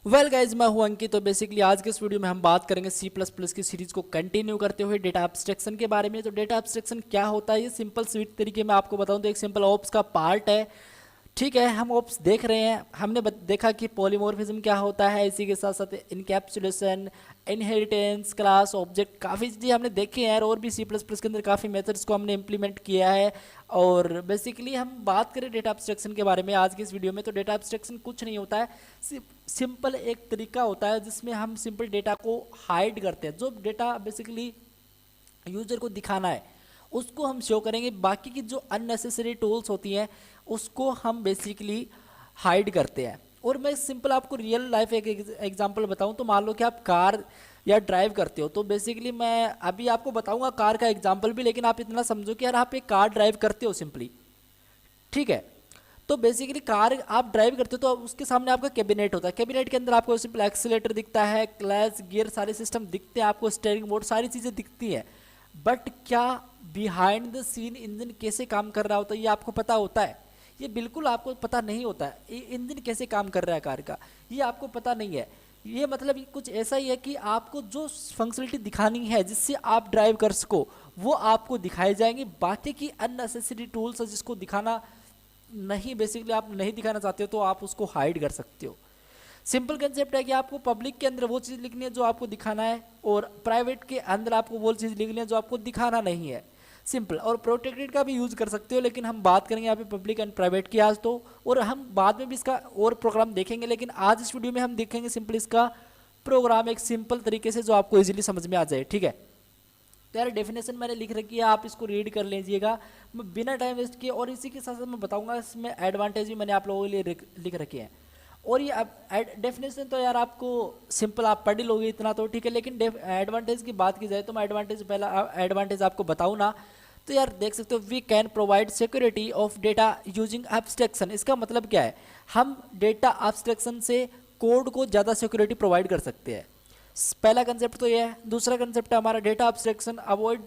Well guys, मैं हूं अंकित। तो बेसिकली आज के इस वीडियो में हम बात करेंगे सी प्लस प्लस की सीरीज को कंटिन्यू करते हुए डेटा एब्स्ट्रैक्शन के बारे में। तो डेटा एब्स्ट्रैक्शन क्या होता है, ये सिंपल स्वीट तरीके में आपको बताऊं तो एक सिंपल ऑप्स का पार्ट है। ठीक है, हम ऑप्स देख रहे हैं, हमने देखा कि पॉलीमॉर्फिज्म क्या होता है, इसी के साथ साथ इनकैप्सुलेशन, इनहेरिटेंस, क्लास, ऑब्जेक्ट, काफ़ी चीज़ें हमने देखी हैं और भी सी प्लस प्लस के अंदर काफ़ी मेथड्स को हमने इम्प्लीमेंट किया है। और बेसिकली हम बात करें डेटा एब्स्ट्रैक्शन के बारे में आज की इस वीडियो में, तो डेटा एब्स्ट्रैक्शन कुछ नहीं होता है, सिंपल एक तरीका होता है जिसमें हम सिंपल डेटा को हाइड करते हैं। जो डेटा बेसिकली यूजर को दिखाना है उसको हम शो करेंगे, बाकी की जो अननेसेसरी टूल्स होती हैं उसको हम बेसिकली हाइड करते हैं। और मैं सिंपल आपको रियल लाइफ एक एग्जांपल बताऊं तो मान लो कि आप कार या ड्राइव करते हो, तो बेसिकली मैं अभी आपको बताऊंगा कार का एग्जांपल भी, लेकिन आप इतना समझो कि यार आप एक कार ड्राइव करते हो सिंपली। ठीक है, तो बेसिकली कार आप ड्राइव करते हो तो उसके सामने आपका कैबिनेट होता है, कैबिनेट के अंदर आपको सिंपल एक्सीलेटर दिखता है, क्लच, गियर, सारे सिस्टम दिखते हैं आपको, स्टीयरिंग बोर्ड, सारी चीज़ें दिखती हैं। बट क्या बिहाइंड द सीन इंजन कैसे काम कर रहा होता है ये आपको पता होता है? ये बिल्कुल आपको पता नहीं होता है। इंजन कैसे काम कर रहा है कार का ये आपको पता नहीं है। ये मतलब ये कुछ ऐसा ही है कि आपको जो फंक्शनलिटी दिखानी है जिससे आप ड्राइव कर सको वो आपको दिखाई जाएंगी, बाकी की अननेसेसरी टूल्स जिसको दिखाना नहीं, बेसिकली आप नहीं दिखाना चाहते हो तो आप उसको हाइड कर सकते हो। सिंपल कंसेप्ट है कि आपको पब्लिक के अंदर वो चीज़ लिखनी है जो आपको दिखाना है और प्राइवेट के अंदर आपको वो चीज़ लिखनी है जो आपको दिखाना नहीं है। सिंपल। और प्रोटेक्टेड का भी यूज़ कर सकते हो, लेकिन हम बात करेंगे यहाँ पे पब्लिक एंड प्राइवेट की आज तो, और हम बाद में भी इसका और प्रोग्राम देखेंगे, लेकिन आज इस वीडियो में हम देखेंगे सिंपल इसका प्रोग्राम एक सिंपल तरीके से जो आपको इजीली समझ में आ जाए। ठीक है, तो यार डेफिनेशन मैंने लिख रखी है, आप इसको रीड कर लीजिएगा मैं बिना टाइम वेस्ट किए, और इसी के साथ साथ मैं बताऊंगा इसमें एडवांटेज भी मैंने आप लोगों के लिए लिख रखे हैं। और ये अब डेफिनेशन तो यार आपको सिंपल आप पढ़ ही लोगे इतना तो ठीक है, लेकिन एडवांटेज की बात की जाए तो मैं एडवांटेज पहला एडवांटेज आपको बताऊँ ना, तो यार देख सकते हो, we can provide security of data using abstraction. इसका मतलब क्या है, हम डेटा एब्स्ट्रैक्शन से कोड को ज़्यादा सिक्योरिटी प्रोवाइड कर सकते हैं। पहला कंसेप्ट तो ये है। दूसरा कंसेप्ट है हमारा data abstraction avoid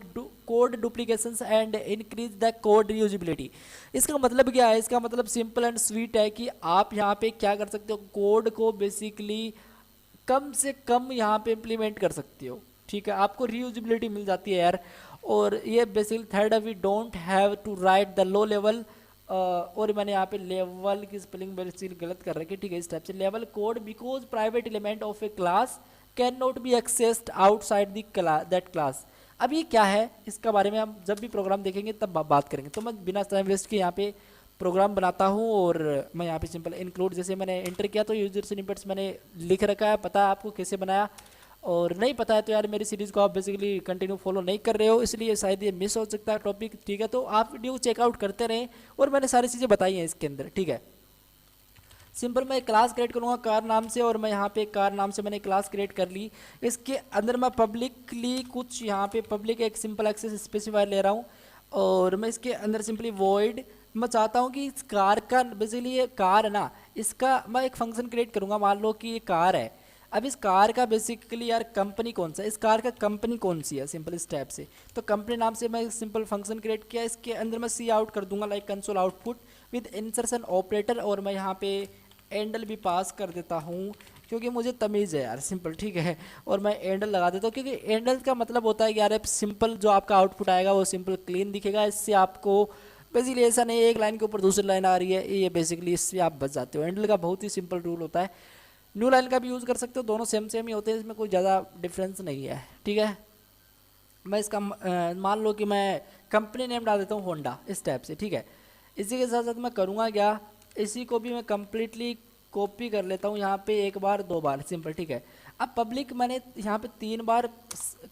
code duplications and increase the code reusability. इसका मतलब क्या है, इसका मतलब सिंपल एंड स्वीट है कि आप यहाँ पे क्या कर सकते हो, कोड को बेसिकली कम से कम यहाँ पे इम्प्लीमेंट कर सकते हो। ठीक है, आपको रीयूजिबिलिटी मिल जाती है यार। और ये बेसिकली थर्ड है, we don't have to write the low level, और मैंने यहाँ पे लेवल की स्पेलिंग बेसिकली गलत कर रखी है। ठीक है, इस टाइप से level code because private element of A class can not be accessed outside that class. अब ये क्या है, इसका बारे में हम जब भी प्रोग्राम देखेंगे तब बात करेंगे। तो मैं बिना टाइम वेस्ट के यहाँ पे प्रोग्राम बनाता हूँ, और मैं यहाँ पे सिंपल इंक्लूड जैसे मैंने एंटर किया तो यूजर स्निपेट्स मैंने लिख रखा है, पता है आपको कैसे बनाया। और नहीं पता है तो यार मेरी सीरीज़ को आप बेसिकली कंटिन्यू फॉलो नहीं कर रहे हो, इसलिए शायद ये मिस हो सकता है टॉपिक। ठीक है, तो आप वीडियो चेकआउट करते रहें, और मैंने सारी चीज़ें बताई हैं इसके अंदर। ठीक है, सिंपल मैं क्लास क्रिएट करूँगा कार नाम से, और मैं यहाँ पे कार नाम से मैंने क्लास क्रिएट कर ली। इसके अंदर मैं पब्लिकली कुछ यहाँ पे पब्लिक एक सिंपल एक्सेस स्पेसिफायर ले रहा हूँ, और मैं इसके अंदर सिंपली वॉइड, मैं चाहता हूँ कि इस कार का बेसिकली ये कार है ना, इसका मैं एक फंक्शन क्रिएट करूँगा। मान लो कि ये कार है, अब इस कार का बेसिकली यार कंपनी कौन सा है, इस कार का कंपनी कौन सी है, सिंपल इस टाइप से। तो कंपनी नाम से मैं सिंपल फंक्शन क्रिएट किया, इसके अंदर मैं सी आउट कर दूंगा like console output with insertion operator, और मैं यहाँ पे एंडल भी पास कर देता हूँ क्योंकि मुझे तमीज़ है यार, सिंपल। ठीक है, और मैं एंडल लगा देता हूँ क्योंकि एंडल का मतलब होता है कि यार सिंपल जो आपका आउटपुट आएगा वो सिंपल क्लीन दिखेगा। इससे आपको बेसिकली ऐसा नहीं एक लाइन के ऊपर दूसरी लाइन आ रही है, ये बेसिकली इससे आप बच जाते हो। एंडल का बहुत ही सिंपल रूल होता है। न्यू लाइन का भी यूज़ कर सकते हो, दोनों सेम सेम ही होते हैं, इसमें कोई ज़्यादा डिफरेंस नहीं है। ठीक है, मैं इसका मान लो कि मैं कंपनी नेम डाल देता हूँ होंडा, इस टाइप से। ठीक है, इसी के साथ साथ मैं करूँगा क्या, इसी को भी मैं कम्प्लीटली कॉपी कर लेता हूँ यहाँ पे, एक बार दो बार, सिंपल। ठीक है, अब पब्लिक मैंने यहाँ पे 3 बार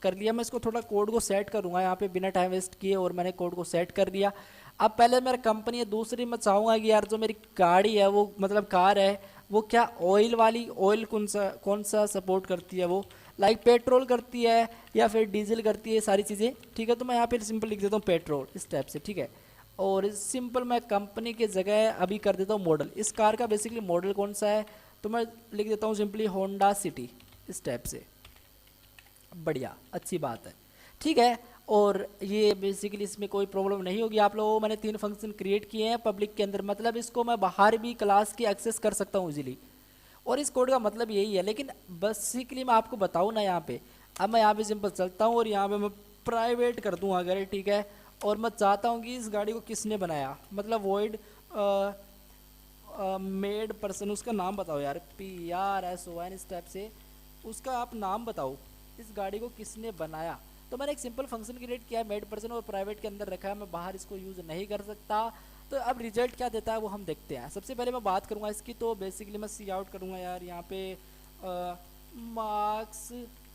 कर लिया, मैं इसको थोड़ा कोड को सेट करूँगा यहाँ पे बिना टाइम वेस्ट किए, और मैंने कोड को सेट कर दिया। अब पहले मेरा कंपनी है, दूसरी मैं चाहूँगा कि यार जो मेरी गाड़ी है वो मतलब कार है वो क्या ऑयल वाली, ऑयल कौन सा सपोर्ट करती है, वो लाइक पेट्रोल करती है या फिर डीजल करती है, सारी चीज़ें। ठीक है, तो मैं यहाँ पे सिंपल लिख देता हूँ पेट्रोल, इस टाइप से। ठीक है, और सिंपल मैं कंपनी के जगह अभी कर देता हूँ मॉडल, इस कार का बेसिकली मॉडल कौन सा है, तो मैं लिख देता हूँ सिंपली होंडा सिटी, इस टाइप से। बढ़िया, अच्छी बात है। ठीक है, और ये बेसिकली इसमें कोई प्रॉब्लम नहीं होगी आप लोगों को। मैंने 3 फंक्शन क्रिएट किए हैं पब्लिक के अंदर, मतलब इसको मैं बाहर भी क्लास की एक्सेस कर सकता हूँ इजीली। और इस कोड का मतलब यही है। लेकिन बेसिकली मैं आपको बताऊँ ना, यहाँ पे अब मैं यहाँ पे सिंपल चलता हूँ और यहाँ पे मैं प्राइवेट कर दूँ अगर, ठीक है, और मैं चाहता हूँ कि इस गाड़ी को किसने बनाया, मतलब वॉइड मेड पर्सन, उसका नाम बताओ यार, PRSON इस टाइप से उसका आप नाम बताओ, इस गाड़ी को किसने बनाया। तो मैंने एक सिंपल फंक्शन क्रिएट किया है मेड पर्सन और प्राइवेट के अंदर रखा है, मैं बाहर इसको यूज़ नहीं कर सकता। तो अब रिजल्ट क्या देता है वो हम देखते हैं। सबसे पहले मैं बात करूँगा इसकी, तो बेसिकली मैं सी आउट करूँगा यार, यहाँ पे मार्क्स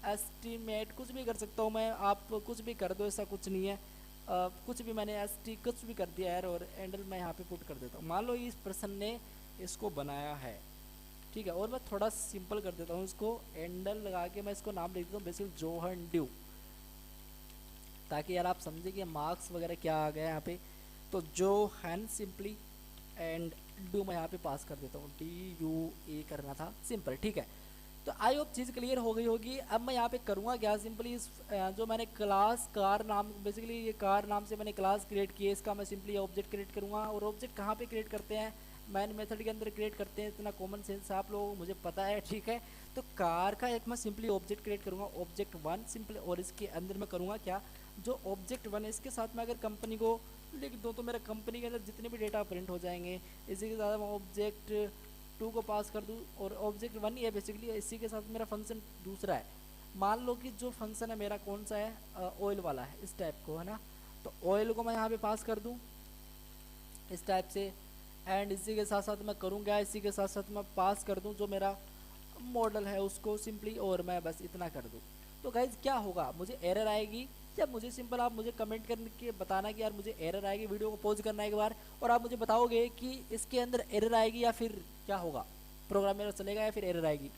एस्टीमेट कुछ भी कर सकता हूँ मैं, आप कुछ भी कर दो, ऐसा कुछ नहीं है। कुछ भी मैंने ST कुछ भी कर दिया यार, और एंडल मैं यहाँ पे पुट कर देता हूँ। मान लो इस पर्सन ने इसको बनाया है, ठीक है, और मैं थोड़ा सिंपल कर देता हूँ इसको, एंडल लगा के मैं इसको नाम लिख देता हूँ बेसिकली जोहन ड्यू, ताकि यार आप समझे कि मार्क्स वगैरह क्या आ गया यहाँ पे। तो जोहन सिंपली एंड ड्यू मैं यहाँ पे पास कर देता हूँ, DUA करना था, सिंपल, ठीक है। तो आई होप चीज़ क्लियर हो गई होगी। अब मैं यहाँ पे करूँगा क्या, सिंपली इस जो मैंने क्लास कार नाम, बेसिकली ये कार नाम से मैंने क्लास क्रिएट की है, इसका मैं सिंपली ऑब्जेक्ट क्रिएट करूँगा। और ऑब्जेक्ट कहाँ पे क्रिएट करते हैं, मैन मेथड के अंदर क्रिएट करते हैं, इतना कॉमन सेंस आप लोगों को मुझे पता है, ठीक है। तो कार का एक मैं सिंपली ऑब्जेक्ट क्रिएट करूँगा, ऑब्जेक्ट 1 सिंपल, और इसके अंदर मैं करूँगा क्या, जो ऑब्जेक्ट 1 है इसके साथ में अगर कंपनी को लिख दूँ तो मेरा कंपनी के अंदर जितने भी डेटा प्रिंट हो जाएंगे। इसी के साथ मैं ऑब्जेक्ट 2 को पास कर दूँ, और ऑब्जेक्ट 1 ही है बेसिकली, इसी के साथ मेरा फंक्शन दूसरा है। मान लो कि जो फंक्शन है मेरा कौन सा है, ऑयल वाला है, इस टाइप को है ना। तो ऑयल को मैं यहाँ पे पास कर दूँ इस टाइप से, एंड इसी के साथ साथ मैं करूँगा, इसी के साथ साथ मैं पास कर दूँ जो मेरा मॉडल है उसको सिंपली, और मैं बस इतना कर दूँ। तो गाइज क्या होगा, मुझे एरर आएगी, या मुझे सिंपल आप मुझे कमेंट करके बताना कि यार मुझे एरर आएगी, वीडियो को पॉज करना एक बार, और आप मुझे बताओगे कि इसके अंदर एरर आएगी या फिर क्या होगा, प्रोग्राम मेरा चलेगा या फिर एरर आएगी।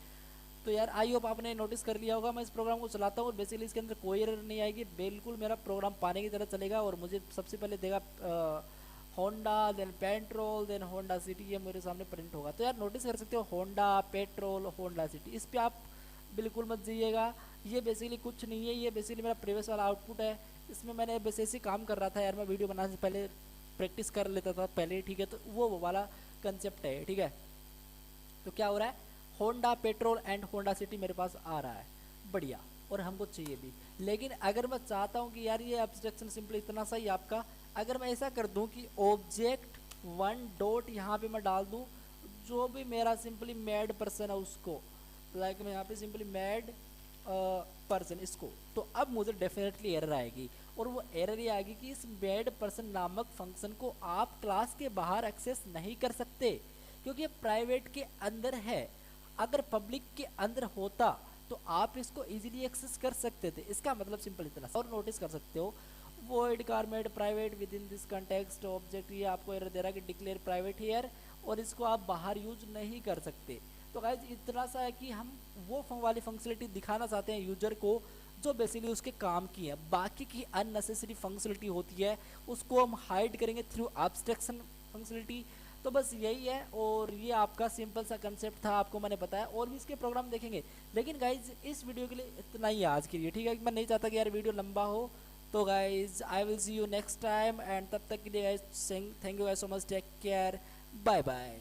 तो यार आई होप आपने नोटिस कर लिया होगा, मैं इस प्रोग्राम को चलाता हूँ और बेसिकली इसके अंदर कोई एरर नहीं आएगी, बिल्कुल मेरा प्रोग्राम पाने की तरह चलेगा। और मुझे सबसे पहले देगा Honda, then petrol, then Honda City, ये मेरे सामने प्रिंट होगा। तो यार नोटिस कर सकते हो होंडा पेट्रोल होंडा सिटी, इस पर आप बिल्कुल मत जाइएगा, ये बेसिकली कुछ नहीं है, ये बेसिकली मेरा प्रीवियस वाला आउटपुट है। इसमें मैंने बस ऐसे काम कर रहा था यार, मैं वीडियो बनाने से पहले प्रैक्टिस कर लेता था पहले, ठीक है, तो वो वाला कंसेप्ट है, ठीक है। तो क्या हो रहा है, Honda petrol and Honda city मेरे पास आ रहा है, बढ़िया, और हमको चाहिए भी। लेकिन अगर मैं चाहता हूँ कि यार ये एब्स्ट्रैक्शन सिंपल इतना सही आपका, अगर मैं ऐसा कर दूं कि ऑब्जेक्ट 1 डॉट यहाँ पे मैं डाल दूं जो भी मेरा सिंपली मैड पर्सन है उसको, लाइक मैं यहाँ पे सिंपली मैड पर्सन इसको, तो अब मुझे डेफिनेटली एरर आएगी। और वो एरर ये आएगी कि इस मैड पर्सन नामक फंक्शन को आप क्लास के बाहर एक्सेस नहीं कर सकते, क्योंकि ये प्राइवेट के अंदर है। अगर पब्लिक के अंदर होता तो आप इसको इजीली एक्सेस कर सकते थे, इसका मतलब सिंपल इतना। और नोटिस कर सकते हो void car made private within this context object, ये आपको एरर दे रहा है कि डिक्लेयर प्राइवेट हियर, और इसको आप बाहर यूज नहीं कर सकते। तो गाइज इतना सा है कि हम वो वाली फंक्शनलिटी दिखाना चाहते हैं यूजर को जो बेसिकली उसके काम की है, बाकी की अननेसेसरी फंक्शनलिटी होती है उसको हम हाइड करेंगे थ्रू एब्स्ट्रैक्शन फंक्शनलिटी। तो बस यही है, और ये आपका सिंपल सा कंसेप्ट था, आपको मैंने बताया, और भी इसके प्रोग्राम देखेंगे। लेकिन गाइज इस वीडियो के लिए इतना ही आज के लिए, ठीक है, मैं नहीं चाहता कि यार वीडियो लंबा हो। तो guys I will see you next time, and तब तक के लिए guys thank you guys so much, take care, bye bye.